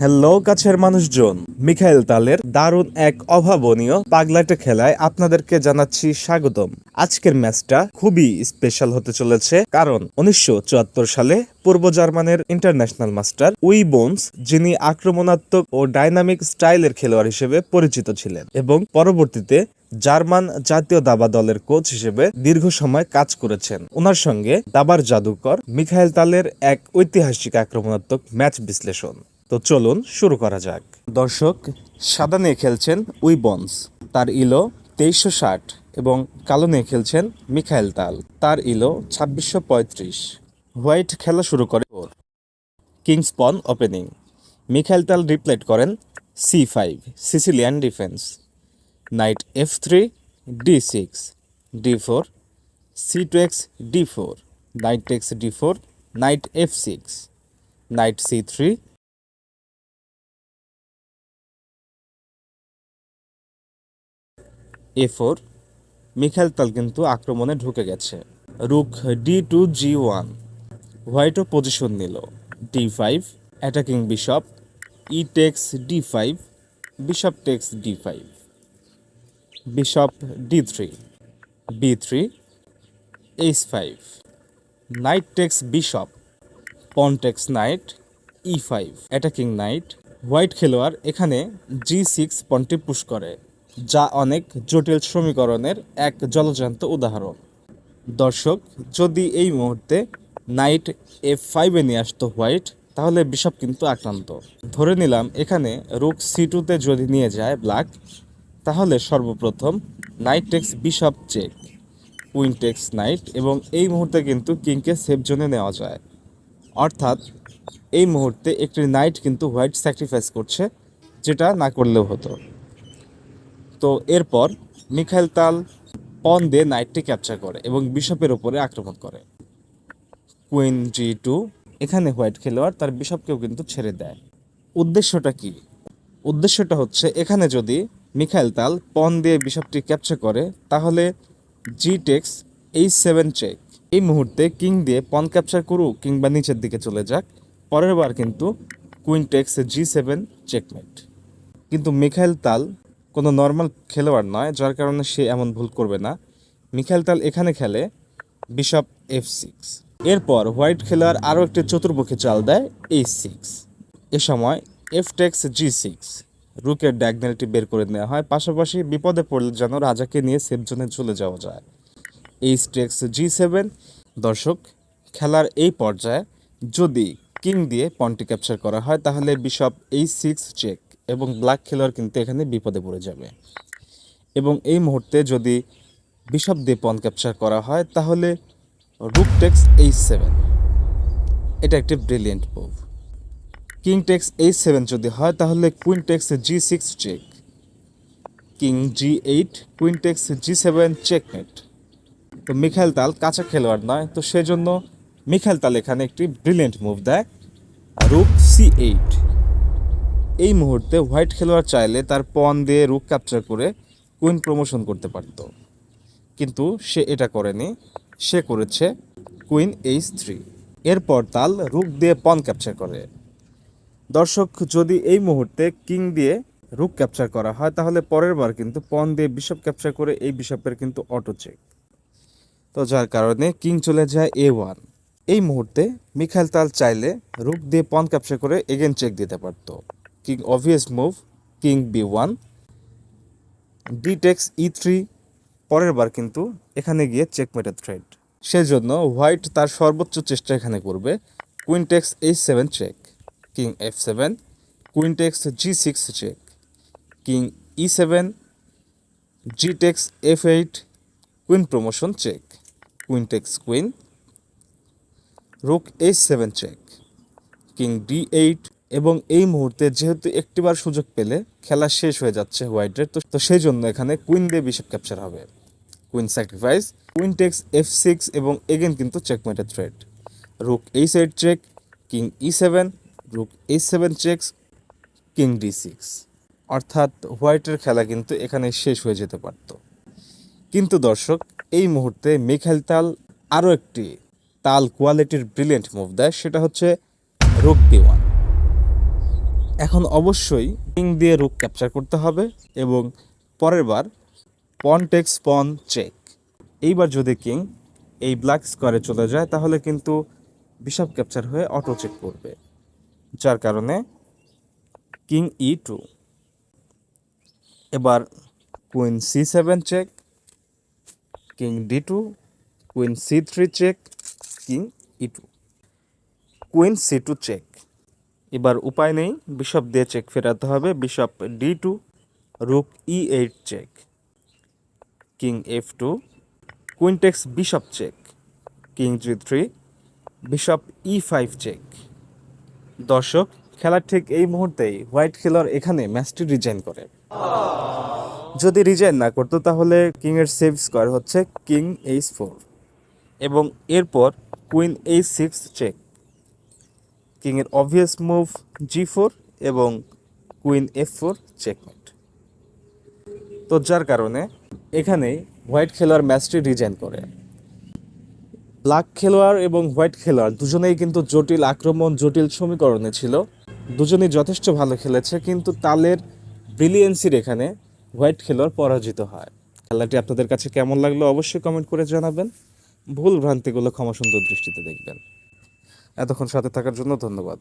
Hello কাছের মানুষজন, Mikhail তালের দারুণ এক অভাবনীয় পাগলাটে খেলায় আপনাদেরকে জানাচ্ছি স্বাগতম। আজকের ম্যাচটা খুবই স্পেশাল হতে চলেছে, কারণ 1974 সালে পূর্ব জার্মানের ইন্টারন্যাশনাল মাস্টার উই বোনস, যিনি আক্রমণাত্মক ও ডাইনামিক স্টাইলের খেলোয়াড় হিসেবে পরিচিত ছিলেন এবং পরবর্তীতে জার্মান জাতীয় দাবা দলের কোচ হিসেবে দীর্ঘ সময় কাজ করেছেন, ওনার সঙ্গে দাবার জাদুকর মিখাইল তালের এক ঐতিহাসিক আক্রমণাত্মক ম্যাচ বিশ্লেষণ। তো চলুন শুরু করা যাক। দর্শক, সাদা নিয়ে খেলছেন উই বন্স, তার ইলো 2360, এবং কালো নিয়ে খেলছেন মিখাইল তাল, তার ইলো 2635। হোয়াইট খেলা শুরু করে কিংস পন ওপেনিং। মিখাইল তাল রিপ্লেট করেন C5, Sicilian defence, night F3, D6, D4, C2x, D4, night text D4, night F6, night C3, A4। Mikhail Tal কিন্তু আক্রমণে ঢুকে গেছে। রুক D2, G1, হোয়াইটও পজিশন নিল। D5, attacking bishop, E takes D5, bishop takes D5, bishop D3, B3, H5, knight takes bishop, pawn takes knight, E5, attacking knight. White খেলোয়াড় এখানে G6 পনটি push করে, যা অনেক জটিল সমীকরণের এক জলজান্ত উদাহরণ। দর্শক, যদি এই মুহূর্তে নাইট F5-এ নিয়ে আসতো হোয়াইট, তাহলে বিশপ কিন্তু আক্রান্ত। ধরে নিলাম এখানে রুক C2-তে যদি নিয়ে যায় ব্ল্যাক, তাহলে সর্বপ্রথম knight takes bishop check, queen takes knight, এবং এই মুহূর্তে কিন্তু কিংকে সেফ জোনে নেওয়া যায়। অর্থাৎ এই মুহূর্তে একটি নাইট কিন্তু হোয়াইট স্যাক্রিফাইস করছে, যেটা না করলেও হতো। তো এরপর মিখাইল তাল পন দিয়ে নাইটটি ক্যাপচার করে এবং বিশপের উপরে আক্রমণ করে। কুইন G2, এখানে হোয়াইট খেলোয়াড় তার বিশপকেও কিন্তু ছেড়ে দেয়। উদ্দেশ্যটা কি? উদ্দেশ্যটা হচ্ছে এখানে যদি মিখাইল তাল পন দিয়ে বিশপটি ক্যাপচার করে, তাহলে G টেক্স H7 চেক। এই মুহূর্তে কিং দিয়ে পন ক্যাপচার করুক কিংবা নিচের দিকে চলে যাক, পরের বার কিন্তু কুইন টেক্স G7 চেকমেট। কিন্তু মিখাইল তাল কোনো নর্মাল খেলোয়াড় নয়, যার কারণে সে এমন ভুল করবে না। মিখাইল তাল এখানে খেলে বিশপ F6। এরপর হোয়াইট খেলোয়াড় আরও একটি চতুর্মুখী চাল দেয় H6। এ সময় F টেক্স G6, রুকের ডায়াগনালটি বের করে নেওয়া হয়, পাশাপাশি বিপদে পড়লে যেন রাজাকে নিয়ে সেফ জোনে চলে যাওয়া যায়। H takes G7। দর্শক, খেলার এই পর্যায়ে যদি কিং দিয়ে পনটি ক্যাপচার করা হয়, তাহলে বিশপ H6 চেক, এবং ব্ল্যাক খেলোয়াড় কিন্তু এখানে বিপদে পড়ে যাবে। এবং এই মুহূর্তে যদি বিশপ দিয়ে পন ক্যাপচার করা হয়, তাহলে রুক টেক্স H7, এটা একটি brilliant move. King text H7 যদি হয়, তাহলে queen takes G6 check, king G8, queen takes G7 checkmate. তো মিখাইল তাল কাঁচা খেলোয়াড় নয়, তো সেজন্য মিখাইল তাল এখানে একটি ব্রিলিয়েন্ট মুভ দেয়, রুক C8। এই মুহূর্তে হোয়াইট খেলোয়াড় চাইলে তার পন দিয়ে রুক ক্যাপচার করে কুইন প্রমোশন করতে পারত, কিন্তু সে এটা করেনি। সে করেছে কুইন H3। এরপর তাল রুক দিয়ে পন ক্যাপচার করে। দর্শক, যদি এই মুহূর্তে কিং দিয়ে রুক ক্যাপচার করা হয়, তাহলে পরের বার কিন্তু পন দিয়ে বিশপ ক্যাপচার করে এই বিশপের কিন্তু অটো চেক। তো যার কারণে কিং চলে যায় A1। এই মুহূর্তে মিখাইল তাল চাইলে রুক দিয়ে পন ক্যাপচার করে এগেন চেক দিতে পারত। King obvious move, king B1, D takes E3। পরের বার কিন্তু এখানে গিয়ে চেকমেটের থ্রেড। সেজন্য হোয়াইট তার সর্বোচ্চ চেষ্টা এখানে করবে, queen takes H7 check, king F7, queen takes G6 check, king E7, G takes F8, queen promotion check, queen takes queen, rook H7 check, king D8। এবং এই মুহূর্তে যেহেতু একটিবার সুযোগ পেলে খেলা শেষ হয়ে যাচ্ছে হোয়াইটের, তো সেই জন্য এখানে কুইন দিয়ে বিশপ ক্যাপচার হবে, queen sacrifice, queen takes F6, এবং এগেন কিন্তু চেকমেটের threat. Rook H8 check, king E7, rook H7 checks, king D6। অর্থাৎ হোয়াইটের খেলা কিন্তু এখানে শেষ হয়ে যেতে পারত। কিন্তু দর্শক, এই মুহূর্তে মিখাইল তাল আরও একটি তাল কোয়ালিটির ব্রিলিয়েন্ট মুভ দেয়, সেটা হচ্ছে রুক B1। এখন অবশ্যই কিং দিয়ে রুক ক্যাপচার করতে হবে এবং পরের বার পন টেক্স পন চেক। এইবার যদি কিং এই ব্ল্যাক স্কোয়ারে চলে যায় তাহলে কিন্তু বিশপ ক্যাপচার হয়ে অটো চেক করবে, যার কারণে কিং E2। এবার queen C7 check, king D2, queen C3 check, king E2, queen C2 check. এবার উপায় নেই, বিশপ দিয়ে চেক ফেরাতে হবে। Bishop D2, rook E8 check, king F2, queen takes bishop check, king G3, bishop E5 check. দর্শক, খেলার ঠিক এই মুহূর্তেই হোয়াইট খেলোয়াড় এখানে ম্যাচটি রিজাইন করে। যদি রিজাইন না করতো তাহলে কিংয়ের সেভ স্কোয়ার হচ্ছে কিং H4 এবং এরপর কুইন H6 চেক, কিংয়ের অবভিয়াস মুভ G4 এবং কুইন F4 চেকমেট। তো যার কারণে এখানেই হোয়াইট খেলোয়াড় ম্যাচটি রিজাইন করে। ব্ল্যাক খেলোয়াড় এবং হোয়াইট খেলোয়াড় দুজনেই কিন্তু জটিল আক্রমণ, জটিল সমীকরণে ছিল। দুজনেই যথেষ্ট ভালো খেলেছে, কিন্তু তালের ব্রিলিয়েন্সির এখানে হোয়াইট খেলোয়াড় পরাজিত হয়। খেলাটি আপনাদের কাছে কেমন লাগলো অবশ্যই কমেন্ট করে জানাবেন। ভুল ভ্রান্তিগুলো ক্ষমাসুন্দর দৃষ্টিতে দেখবেন। এতক্ষণ সাথে থাকার জন্য ধন্যবাদ।